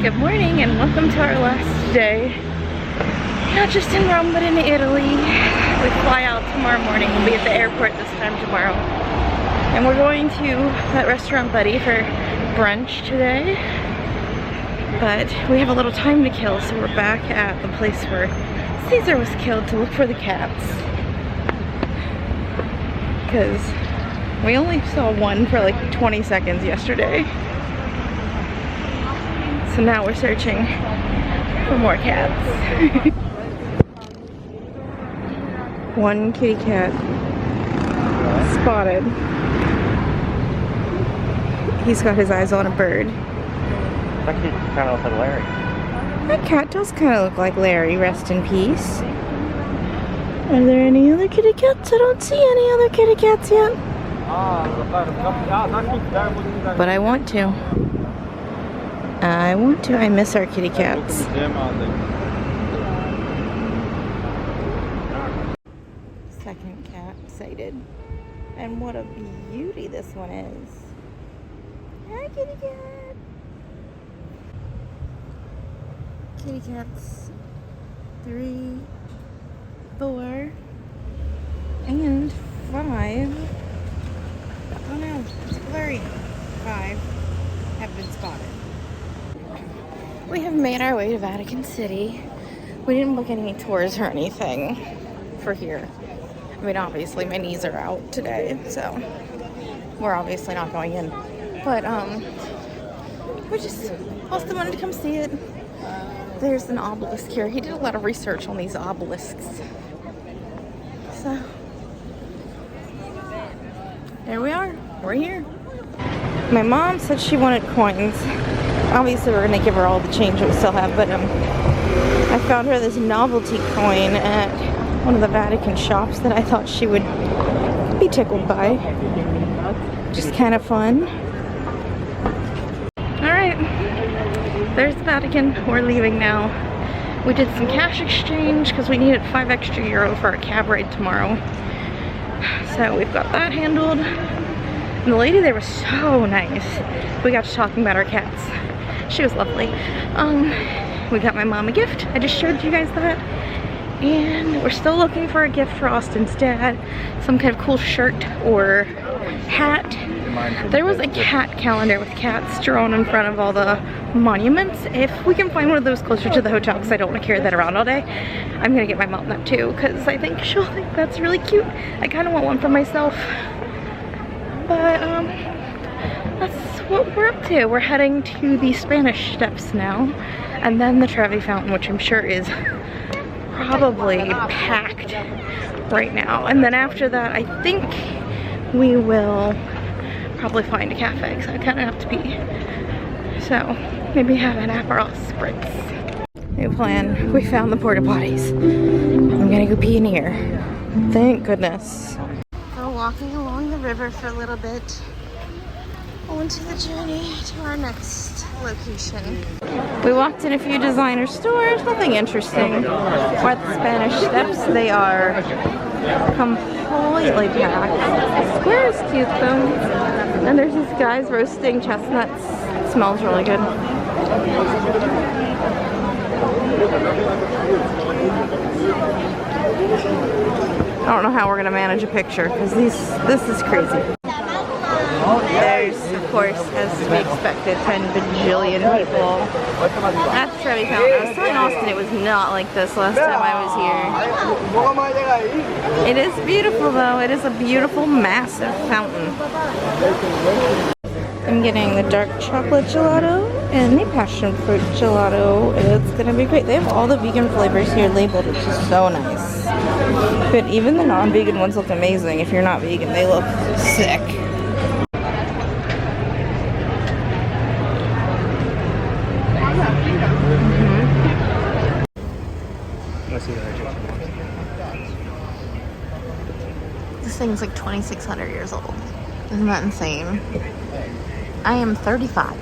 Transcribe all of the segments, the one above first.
Good morning and welcome to our last day. Not just in Rome, but in Italy. We fly out tomorrow morning. We'll be at the airport this time tomorrow. And we're going to that restaurant Buddy for brunch today. But we have a little time to kill, so we're back at the place where Caesar was killed to look for the cats. Because we only saw one for like 20 seconds yesterday. So now we're searching for more cats. One kitty cat spotted. He's got his eyes on a bird. That kid kind of looks like Larry. That cat does kind of look like Larry, rest in peace. Are there any other kitty cats? I don't see any other kitty cats yet. But I want to. I miss our kitty cats. Second cat sighted. And what a beauty this one is. Hi, kitty cat. Kitty cats 3, 4, and 5. Oh no, it's blurry. 5 have been spotted. We have made our way to Vatican City. We didn't book any tours or anything for here. I mean, obviously my knees are out today, so we're obviously not going in. But we just also wanted to come see it. There's an obelisk here. He did a lot of research on these obelisks. So there we are. We're here. My mom said she wanted coins. Obviously we're gonna give her all the change that we still have, but I found her this novelty coin at one of the Vatican shops that I thought she would be tickled by. Just kind of fun. Alright, there's the Vatican. We're leaving now. We did some cash exchange because we needed 5 extra euro for our cab ride tomorrow. So we've got that handled. And the lady there was so nice. We got to talking about our cats. She was lovely. We got my mom a gift. I just showed you guys that. And we're still looking for a gift for Austin's dad. Some kind of cool shirt or hat. There was a cat calendar with cats drawn in front of all the monuments. If we can find one of those closer to the hotel, because I don't want to carry that around all day, I'm going to get my mom that too, because I think she'll think that's really cute. I kind of want one for myself. But that's what we're up to. We're heading to the Spanish Steps now, and then the Trevi Fountain, which I'm sure is probably packed right now. And then after that, I think we will probably find a cafe, because I kind of have to pee. So maybe have an Aperol Spritz. New plan. We found the porta potties. I'm gonna go pee in here. Thank goodness. We're walking along the river for a little bit onto the journey to our next location. We walked in a few designer stores, nothing interesting. We're at the Spanish Steps. They are completely packed. The square is cute though. And there's these guys roasting chestnuts. It smells really good. I don't know how we're gonna manage a picture because this is crazy. There's, of course, as to be expected, 10 bajillion people at the Trevi Fountain. I was telling Austin it was not like this last time I was here. It is beautiful though. It is a beautiful, massive fountain. I'm getting the dark chocolate gelato and the passion fruit gelato. It's gonna be great. They have all the vegan flavors here labeled, which is so nice. But even the non-vegan ones look amazing. If you're not vegan, they look sick. This thing's like 2,600 years old. Isn't that insane? I am 35.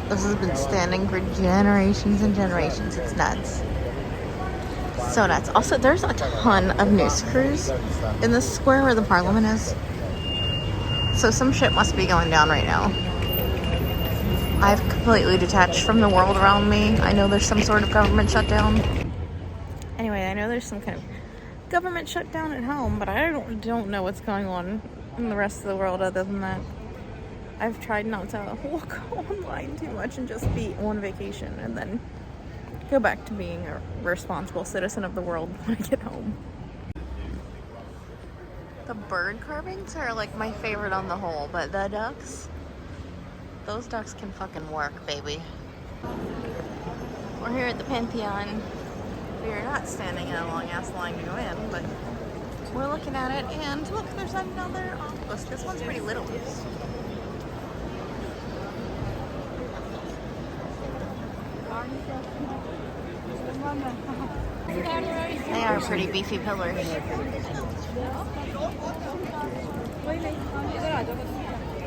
This has been standing for generations and generations. It's nuts. So nuts. Also, there's a ton of news crews in the square where the parliament is. So some shit must be going down right now. I've completely detached from the world around me. I know there's some sort of government shutdown. Anyway, I know there's some kind of government shutdown at home, but I don't know what's going on in the rest of the world other than that. I've tried not to look online too much and just be on vacation and then go back to being a responsible citizen of the world when I get home. The bird carvings are like my favorite on the whole, but the ducks, those ducks can fucking work, baby. We're here at the Pantheon. We are not standing in a long ass line to go in, but we're looking at it, and look, there's another octopus. This one's pretty little. They are pretty beefy pillars.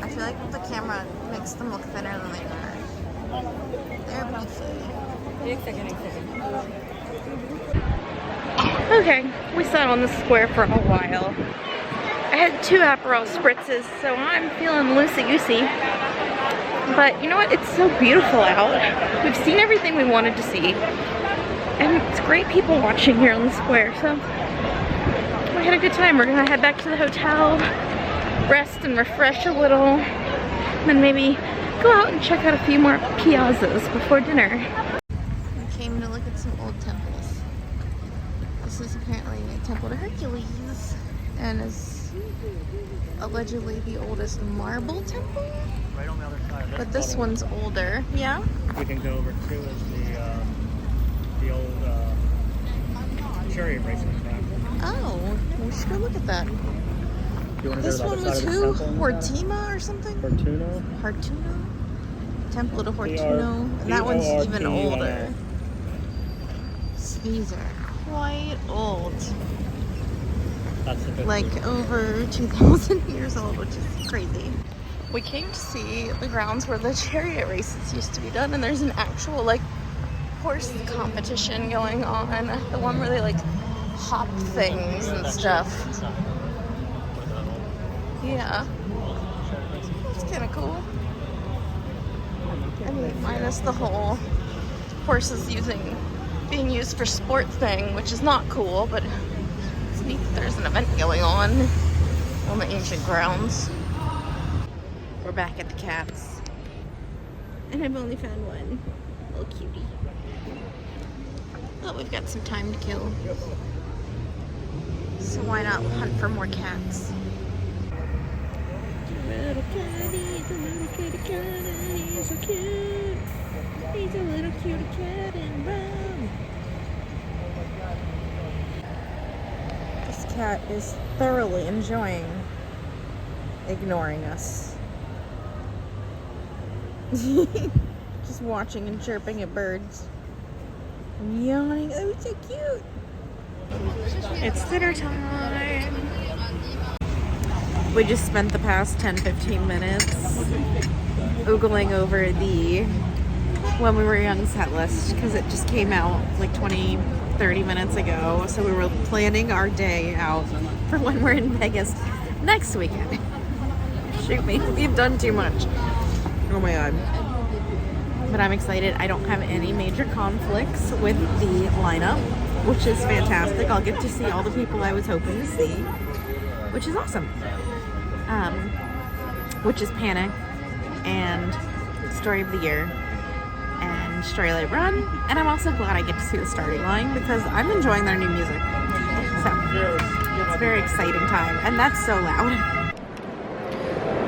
I feel like the camera makes them look thinner than they are. They're beefy. Okay, we sat on the square for a while. I had 2 Aperol spritzes, so I'm feeling loosey-goosey. But you know what? It's so beautiful out. We've seen everything we wanted to see. And it's great people watching here on the square, so we had a good time. We're gonna head back to the hotel, rest and refresh a little, and then maybe go out and check out a few more piazzas before dinner. We came to look at some old temples. This is apparently a temple to Hercules and is allegedly the oldest marble temple. Right on the other side. But this one's older. Yeah? We can go over to is the old chariot racing track. Oh, we should go look at that. This one was who? Hortima or something? Fortuno? Hortuno? Temple to Hortuno. And that one's even older. These are quite old. That's the Like over 2,000 years old, which is crazy. We came to see the grounds where the chariot races used to be done, and there's an actual like horse competition going on. The one where they like hop things and stuff. Yeah. It's kind of cool. I mean, minus the whole horses being used for sport thing, which is not cool, but it's neat that there's an event going on the ancient grounds. We're back at the cats. And I've only found one. Little cutie. But we've got some time to kill. So why not hunt for more cats? Little kitty, the little kitty cat, he's so cute. He's a little cutie cat in brown. This cat is thoroughly enjoying ignoring us. Just watching and chirping at birds. And yawning. Oh, it's so cute. It's dinner time. We just spent the past 10-15 minutes oogling over the When We Were Young set list because it just came out like 20-30 minutes ago. So we were planning our day out for when we're in Vegas next weekend. Shoot me, we've done too much. Oh my god. But I'm excited. I don't have any major conflicts with the lineup, which is fantastic. I'll get to see all the people I was hoping to see, which is awesome. Which is Panic and Story of the Year and Stray Light Run. And I'm also glad I get to see the starting line because I'm enjoying their new music. So it's a very exciting time. And that's so loud.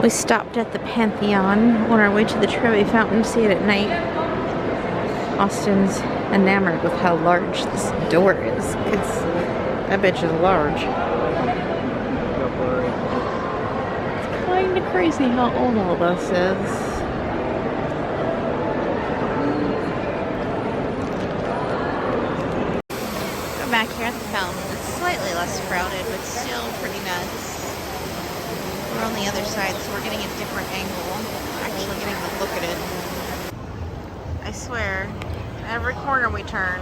We stopped at the Pantheon on our way to the Trevi Fountain to see it at night. Austin's enamored with how large this door is because that bitch is large. It's kind of crazy how old all this is. We're back here at the fountain. It's slightly less crowded, but still pretty nuts. We're on the other side, so we're getting a different angle. Actually getting a look at it. I swear, every corner we turn,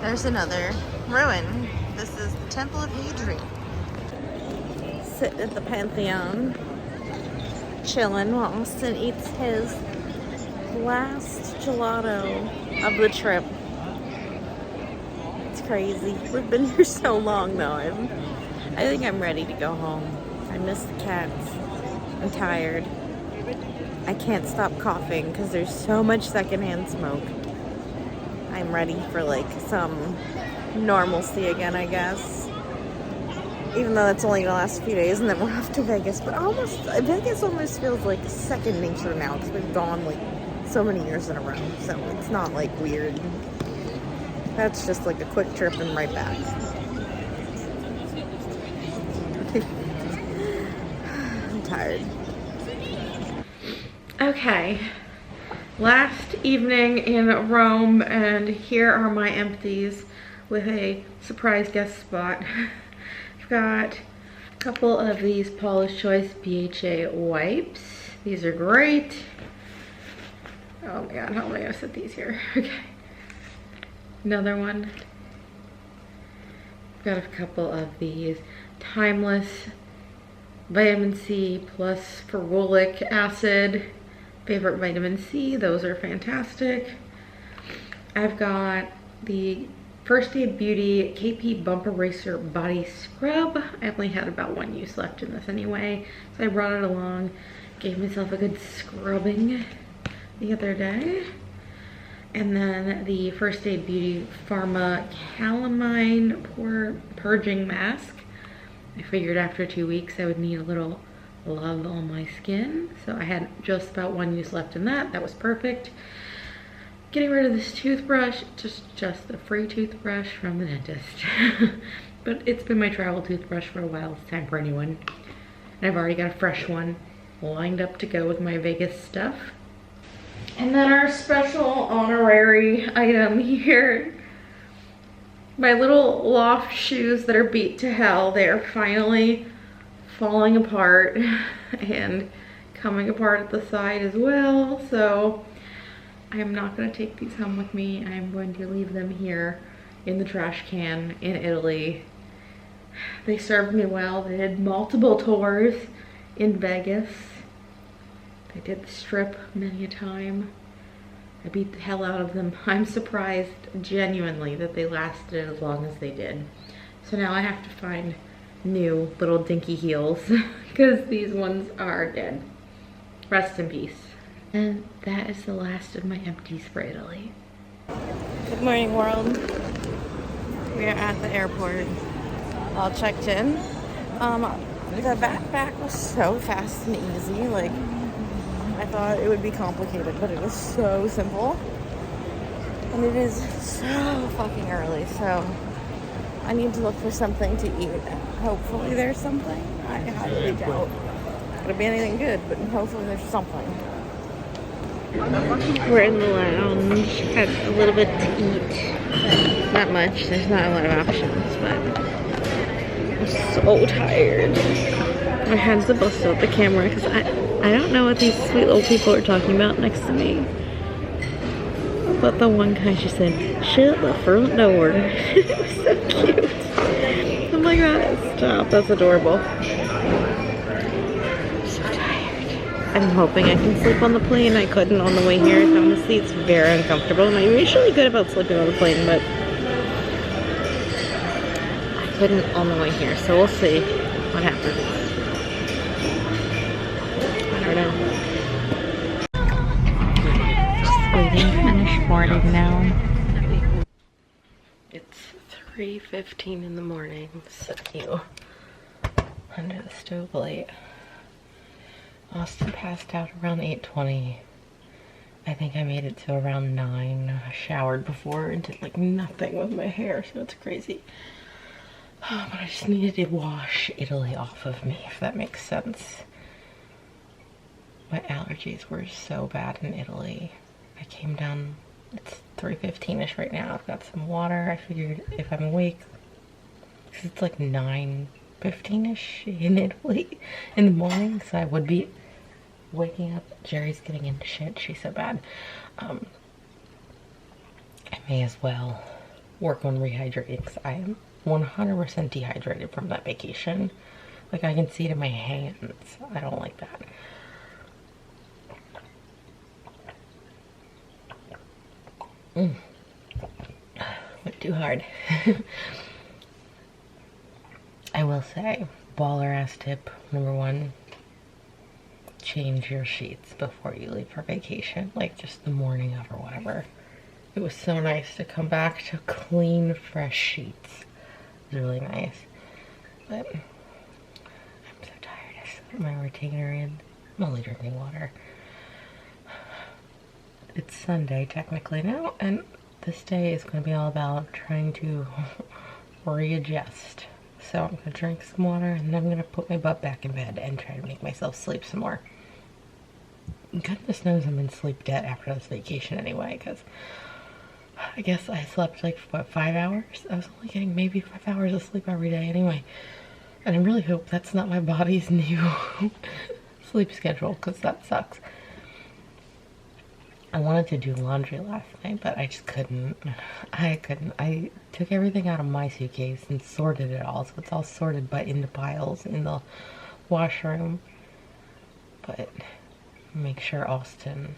there's another ruin. This is the Temple of Hadrian. Sitting at the Pantheon, chilling while Austin eats his last gelato of the trip. It's crazy. We've been here so long though. I think I'm ready to go home. I miss the cats. I'm tired. I can't stop coughing because there's so much secondhand smoke. I'm ready for like some normalcy again, I guess. Even though that's only gonna last a few days and then we're off to Vegas. But Vegas almost feels like second nature now because we've gone like so many years in a row. So it's not like weird. That's just like a quick trip and right back. I'm tired. Okay. Last evening in Rome, and here are my empties with a surprise guest spot. I've got a couple of these Paula's Choice BHA wipes. These are great. Oh my god, how am I gonna set these here? Okay. Another one. I've got a couple of these Timeless Vitamin C plus ferulic acid. Favorite vitamin C, those are fantastic. I've got the First Aid Beauty KP Bump Eraser Body Scrub. I only had about one use left in this anyway, so I brought it along. Gave myself a good scrubbing the other day. And then the First Aid Beauty Pharma Calamine Purging Mask. I figured after 2 weeks I would need a little love on my skin, so I had just about one use left in that. That was perfect. Getting rid of this toothbrush, just a free toothbrush from the dentist. But it's been my travel toothbrush for a while. It's time for a new one. And I've already got a fresh one lined up to go with my Vegas stuff. And then our special honorary item here, my little loft shoes that are beat to hell. They are finally falling apart and coming apart at the side as well. So I am not going to take these home with me. I'm going to leave them here in the trash can in Italy. They served me well. They did multiple tours in Vegas. They did the strip many a time. I beat the hell out of them. I'm surprised genuinely that they lasted as long as they did. So now I have to find new little dinky heels because these ones are dead. Rest in peace. And that is the last of my empties for Italy. Good morning, world. We are at the airport. All checked in. The backpack was so fast and easy. Like, I thought it would be complicated, but it was so simple. And it is so fucking early, so I need to look for something to eat. Hopefully there's something. I highly doubt it'll be anything good, but hopefully there's something. We're in the lounge. Had a little bit to eat. Not much. There's not a lot of options, but I'm so tired. My hands are busted out the camera because I don't know what these sweet little people are talking about next to me. But the one guy just said, "Shut the front door." It was so cute. I'm like, stop, that's adorable. I'm so tired. I'm hoping I can sleep on the plane. I couldn't on the way here. Honestly, it's very uncomfortable. And I'm usually good about sleeping on the plane, but I couldn't on the way here. So we'll see what happens. I don't know. Waiting, finished boarding now. It's 3:15 in the morning. So cute. Under the stove light. Austin passed out around 8:20. I think I made it to around 9. I showered before and did like nothing with my hair, so it's crazy. But I just needed to wash Italy off of me, if that makes sense. My allergies were so bad in Italy. I came down, it's 3:15ish right now. I've got some water. I figured if I'm awake, because it's like 9:15ish in Italy in the morning, so I would be waking up. Jerry's getting into shit. She's so bad. I may as well work on rehydrating because I am 100% dehydrated from that vacation. Like, I can see it in my hands. I don't like that. Went too hard. I will say, baller ass tip number 1, change your sheets before you leave for vacation, like just the morning of or whatever. It was so nice to come back to clean, fresh sheets. It was really nice. But I'm so tired. I just put my retainer in. I'm only drinking water. It's Sunday technically now, and this day is going to be all about trying to readjust. So I'm going to drink some water, and then I'm going to put my butt back in bed and try to make myself sleep some more. Goodness knows I'm in sleep debt after this vacation anyway, because I guess I slept like, what, 5 hours? I was only getting maybe 5 hours of sleep every day anyway. And I really hope that's not my body's new sleep schedule, because that sucks. I wanted to do laundry last night, but I just couldn't. I took everything out of my suitcase and sorted it all, so it's all sorted but into piles in the washroom. But make sure Austin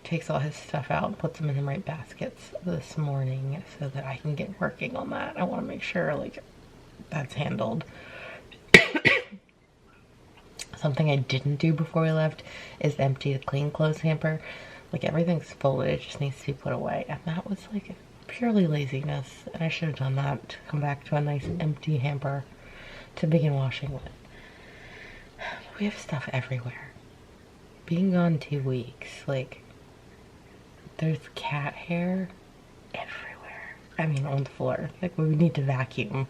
takes all his stuff out and puts them in the right baskets this morning so that I can get working on that. I want to make sure, like, that's handled. Something I didn't do before we left is empty the clean clothes hamper. Like, everything's folded, it just needs to be put away. And that was like purely laziness. And I should have done that to come back to a nice empty hamper to begin washing with. We have stuff everywhere. Being gone 2 weeks, like, there's cat hair everywhere. I mean, on the floor. Like, we need to vacuum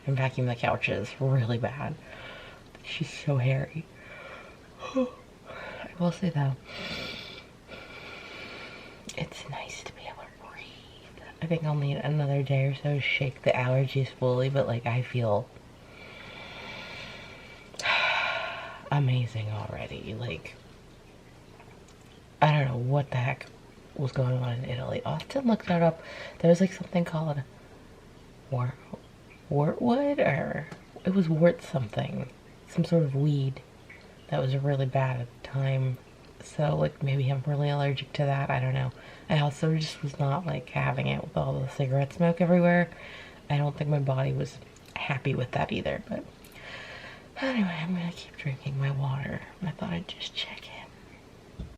and vacuum the couches really bad. She's so hairy. I will say though, it's nice to be able to breathe. I think I'll need another day or so to shake the allergies fully, but like, I feel amazing already. Like, I don't know what the heck was going on in Italy. Often look that up. There's like something called wortwood, or it was wort something. Some sort of weed that was really bad at the time. So like, maybe I'm really allergic to that. I don't know. I also just was not like having it with all the cigarette smoke everywhere. I don't think my body was happy with that either. But anyway, I'm gonna keep drinking my water. I thought I'd just check in.